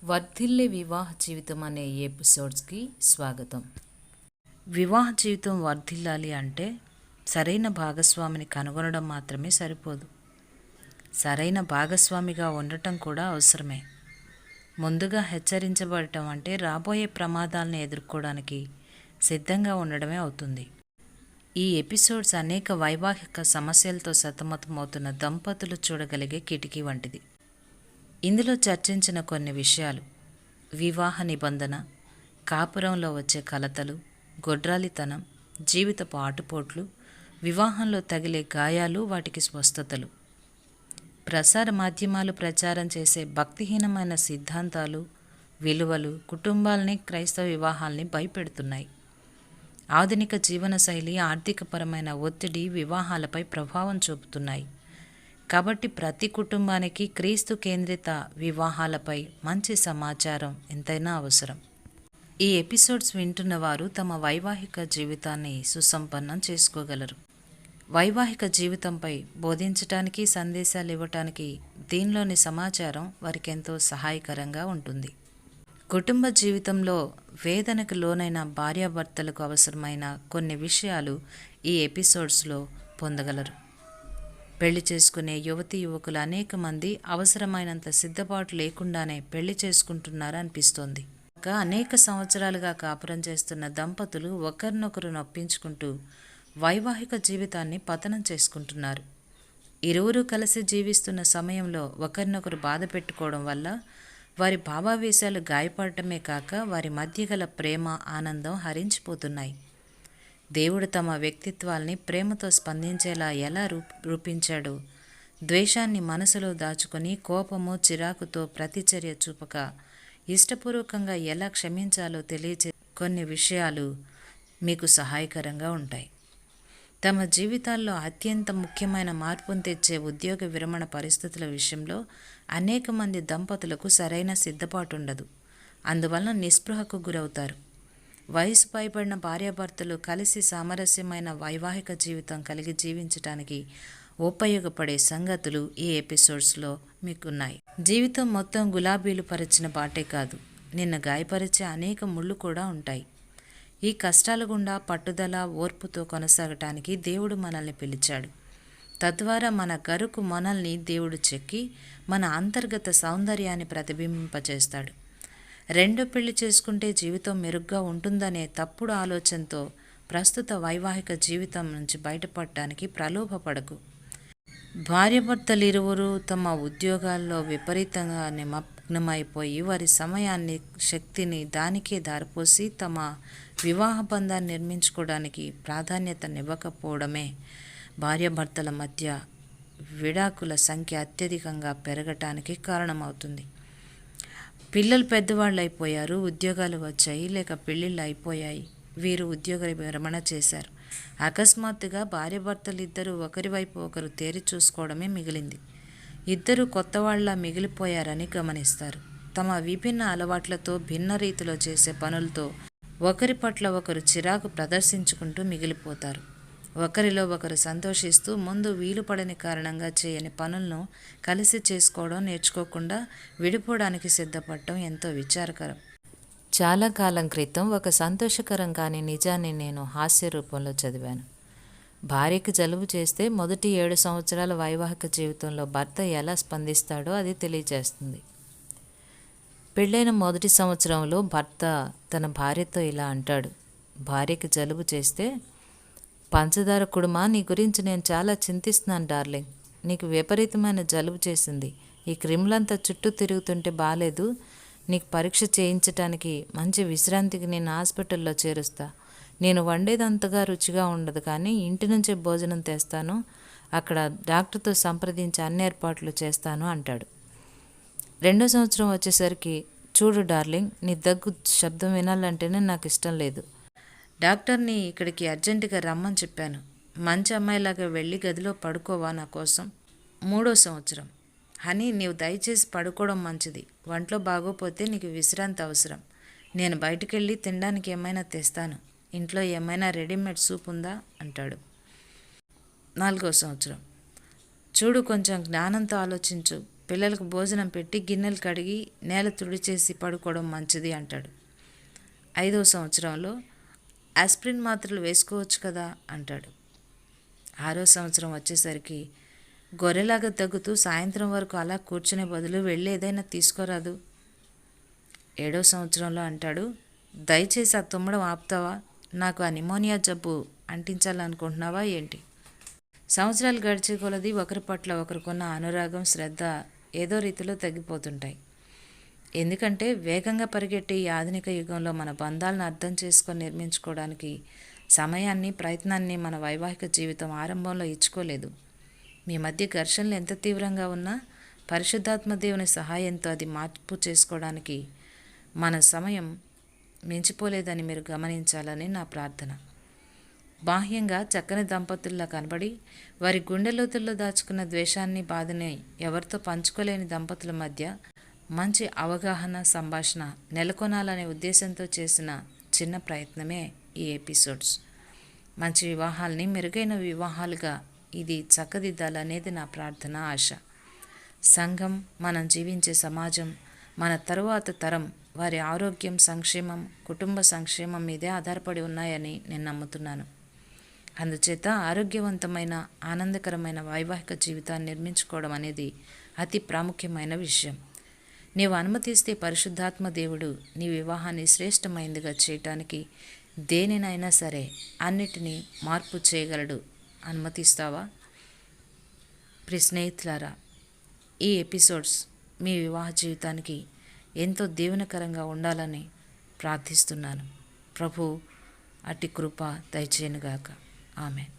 వర్ధిల్లే వివాహ జీవితం అనే ఈ ఎపిసోడ్స్కి స్వాగతం. వివాహ జీవితం వర్ధిల్లాలి అంటే సరైన భాగస్వామిని కనుగొనడం మాత్రమే సరిపోదు. సరైన భాగస్వామిగా ఉండటం కూడా అవసరమే. ముందుగా హెచ్చరించబడటం అంటే రాబోయే ప్రమాదాలను ఎదుర్కోవడానికి సిద్ధంగా ఉండడమే అవుతుంది. ఈ ఎపిసోడ్స్ అనేక వైవాహిక సమస్యలతో సతమతమవుతున్న దంపతులు చూడగలిగే కిటికీ వంటిది. ఇందులో చర్చించిన కొన్ని విషయాలు: వివాహ నిబంధన, కాపురంలో వచ్చే కలతలు, గొడ్రాలితనం, జీవితపు ఆటుపోట్లు, వివాహంలో తగిలే గాయాలు, వాటికి స్వస్థతలు. ప్రసార మాధ్యమాలు ప్రచారం చేసే భక్తిహీనమైన సిద్ధాంతాలు, విలువలు కుటుంబాలని, క్రైస్తవ వివాహాల్ని భయపెడుతున్నాయి. ఆధునిక జీవనశైలి, ఆర్థికపరమైన ఒత్తిడి వివాహాలపై ప్రభావం చూపుతున్నాయి. కాబట్టి ప్రతి కుటుంబానికి క్రీస్తు కేంద్రిత వివాహాలపై మంచి సమాచారం ఎంతైనా అవసరం. ఈ ఎపిసోడ్స్ వింటున్న వారు తమ వైవాహిక జీవితాన్ని సుసంపన్నం చేసుకోగలరు. వైవాహిక జీవితంపై బోధించటానికి, సందేశాలు ఇవ్వటానికి దీనిలోని సమాచారం వారికి ఎంతో సహాయకరంగా ఉంటుంది. కుటుంబ జీవితంలో వేదనకు లోనైన భార్యాభర్తలకు అవసరమైన కొన్ని విషయాలు ఈ ఎపిసోడ్స్లో పొందగలరు. పెళ్లి చేసుకునే యువతీ యువకులు అనేక మంది అవసరమైనంత సిద్ధపాటు లేకుండానే పెళ్లి చేసుకుంటున్నారు అనిపిస్తోంది. అనేక సంవత్సరాలుగా కాపురం చేస్తున్న దంపతులు ఒకరినొకరు నొప్పించుకుంటూ వైవాహిక జీవితాన్ని పతనం చేసుకుంటున్నారు. ఇరువురు కలిసి జీవిస్తున్న సమయంలో ఒకరినొకరు బాధ పెట్టుకోవడం వల్ల వారి భావావేశాలు గాయపడటమే కాక వారి మధ్య గల ప్రేమ, ఆనందం హరించిపోతున్నాయి. దేవుడు తమ వ్యక్తిత్వాల్ని ప్రేమతో స్పందించేలా ఎలా రూపించాడో, ద్వేషాన్ని మనసులో దాచుకొని కోపము, చిరాకుతో ప్రతిచర్య చూపక ఇష్టపూర్వకంగా ఎలా క్షమించాలో తెలియచే కొన్ని విషయాలు మీకు సహాయకరంగా ఉంటాయి. తమ జీవితాల్లో అత్యంత ముఖ్యమైన మార్పును తెచ్చే ఉద్యోగ విరమణ పరిస్థితుల విషయంలో అనేక మంది దంపతులకు సరైన సిద్ధపాటు ఉండదు. అందువలన నిస్పృహకు గురవుతారు. వయసు పైబడిన భార్యాభర్తలు కలిసి సామరస్యమైన వైవాహిక జీవితం కలిగి జీవించటానికి ఉపయోగపడే సంగతులు ఈ ఎపిసోడ్స్లో మీకున్నాయి. జీవితం మొత్తం గులాబీలు పరిచిన బాటే కాదు, నిన్ను గాయపరిచే అనేక ముళ్ళు కూడా ఉంటాయి. ఈ కష్టాల గుండా పట్టుదల, ఓర్పుతో కొనసాగటానికి దేవుడు మనల్ని పిలిచాడు. తద్వారా మన గరుకు మనల్ని దేవుడు చెక్కి మన అంతర్గత సౌందర్యాన్ని ప్రతిబింబింపచేస్తాడు. రెండో పెళ్లి చేసుకుంటే జీవితం మెరుగ్గా ఉంటుందనే తప్పుడు ఆలోచనతో ప్రస్తుత వైవాహిక జీవితం నుంచి బయటపడటానికి ప్రలోభపడకు. భార్యాభర్తలు ఇరువురు తమ ఉద్యోగాల్లో విపరీతంగా నిమగ్నమైపోయి వారి సమయాన్ని, శక్తిని దానికే దారిపోసి తమ వివాహ బంధాన్ని నిర్మించుకోవడానికి ప్రాధాన్యతనివ్వకపోవడమే భార్యాభర్తల మధ్య విడాకుల సంఖ్య అత్యధికంగా పెరగటానికి కారణమవుతుంది. పిల్లలు పెద్దవాళ్ళు అయిపోయారు, ఉద్యోగాలు వచ్చాయి, లేక పెళ్ళిళ్ళు అయిపోయాయి, వీరు ఉద్యోగ విరమణ చేశారు. అకస్మాత్తుగా భార్యాభర్తలు ఇద్దరు ఒకరి వైపు ఒకరు తేరి చూసుకోవడమే మిగిలింది. ఇద్దరు కొత్త వాళ్ళ మిగిలిపోయారని గమనిస్తారు. తమ విభిన్న అలవాట్లతో, భిన్న రీతిలో చేసే పనులతో ఒకరి పట్ల ఒకరు చిరాకు ప్రదర్శించుకుంటూ మిగిలిపోతారు. ఒకరిలో ఒకరు సంతోషిస్తూ ముందు వీలు పడని కారణంగా చేయని పనులను కలిసి చేసుకోవడం నేర్చుకోకుండా విడిపోవడానికి సిద్ధపడటం ఎంతో విచారకరం. చాలా కాలం క్రితం ఒక సంతోషకరం కాని నిజాన్ని నేను హాస్య రూపంలో చదివాను. భార్యకి జలుబు చేస్తే మొదటి 7 సంవత్సరాల వైవాహిక జీవితంలో భర్త ఎలా స్పందిస్తాడో అది తెలియజేస్తుంది. పెళ్ళైన మొదటి సంవత్సరంలో భర్త తన భార్యతో ఇలా అంటాడు: భార్యకి జలుబు చేస్తే, పంచదార కుడుమా, నీ గురించి నేను చాలా చింతిస్తున్నాను డార్లింగ్. నీకు విపరీతమైన జలుబు చేసింది. ఈ క్రిములంతా చుట్టూ తిరుగుతుంటే బాలేదు. నీకు పరీక్ష చేయించటానికి, మంచి విశ్రాంతికి నేను హాస్పిటల్లో చేరుస్తా. నేను వండేది అంతగా రుచిగా ఉండదు, కానీ ఇంటి నుంచే భోజనం తెస్తాను. అక్కడ డాక్టర్తో సంప్రదించి అన్ని ఏర్పాట్లు చేస్తాను అంటాడు. 2వ సంవత్సరం వచ్చేసరికి, చూడు డార్లింగ్, నీ దగ్గు శబ్దం వినాలంటేనే నాకు ఇష్టం లేదు. డాక్టర్ని ఇక్కడికి అర్జెంటుగా రమ్మని చెప్పాను. మంచి అమ్మాయిలాగా వెళ్ళి గదిలో పడుకోవా నా కోసం. 3వ సంవత్సరం, హనీ, నీవు దయచేసి పడుకోవడం మంచిది. వంటలో బాగోపోతే నీకు విశ్రాంతి అవసరం. నేను బయటకెళ్ళి తినడానికి ఏమైనా తెస్తాను. ఇంట్లో ఏమైనా రెడీమేడ్ సూప్ ఉందా అంటాడు. 4వ సంవత్సరం, చూడు, కొంచెం జ్ఞానంతో ఆలోచించు. పిల్లలకు భోజనం పెట్టి గిన్నెలు కడిగి నేల తుడిచేసి పడుకోవడం మంచిది అంటాడు. 5వ సంవత్సరంలో ఆస్పిరిన్ మాత్రలు వేసుకోవచ్చు కదా అంటాడు. 6వ సంవత్సరం వచ్చేసరికి గొర్రెలాగా తగ్గుతూ సాయంత్రం వరకు అలా కూర్చునే బదులు వెళ్ళి ఏదైనా తీసుకోరాదు. 7వ సంవత్సరంలో అంటాడు, దయచేసి ఆ తుమ్మడం ఆపుతావా? నాకు ఆ నిమోనియా జబ్బు అంటించాలనుకుంటున్నావా ఏంటి? సంవత్సరాలు గడిచే కొలది ఒకరి పట్ల ఒకరికున్న అనురాగం, శ్రద్ధ ఏదో రీతిలో తగ్గిపోతుంటాయి. ఎందుకంటే వేగంగా పరిగెట్టే ఈ ఆధునిక యుగంలో మన బంధాలను అర్థం చేసుకొని నిర్మించుకోవడానికి సమయాన్ని, ప్రయత్నాన్ని మన వైవాహిక జీవితం ఆరంభంలో ఇచ్చుకోలేదు. మీ మధ్య ఘర్షణలు ఎంత తీవ్రంగా ఉన్నా పరిశుద్ధాత్మ దేవుని సహాయంతో అది మార్పు చేసుకోవడానికి మన సమయం మించిపోలేదని మీరు గమనించాలని నా ప్రార్థన. బాహ్యంగా చక్కని దంపతుల్లా కనబడి వారి గుండెలోతుల్లో దాచుకున్న ద్వేషాన్ని, బాధని ఎవరితో పంచుకోలేని దంపతుల మధ్య మంచి అవగాహన, సంభాషణ నెలకొనాలనే ఉద్దేశంతో చేసిన చిన్న ప్రయత్నమే ఈ ఎపిసోడ్స్. మంచి వివాహాల్ని మెరుగైన వివాహాలుగా ఇది చక్కదిద్దాలనేది నా ప్రార్థన, ఆశ. సంఘం, మనం జీవించే సమాజం, మన తరువాత తరం వారి ఆరోగ్యం, సంక్షేమం, కుటుంబ సంక్షేమం మీదే ఆధారపడి ఉన్నాయని నేను నమ్ముతున్నాను. అందుచేత ఆరోగ్యవంతమైన, ఆనందకరమైన వైవాహిక జీవితాన్ని నిర్మించుకోవడం అనేది అతి ప్రాముఖ్యమైన విషయం. నీవు అనుమతిస్తే పరిశుద్ధాత్మ దేవుడు నీ వివాహాన్ని శ్రేష్టమైనదిగా చేయటానికి దేనినైనా సరే అన్నిటినీ మార్పు చేయగలడు. అనుమతిస్తావా? ప్రియ స్నేహితులారా, ఈ ఎపిసోడ్స్ మీ వివాహ జీవితానికి ఎంతో దీవెనకరంగా ఉండాలని ప్రార్థిస్తున్నాను. ప్రభు అట్టి కృప దయచేయనుగాక. ఆమెన్.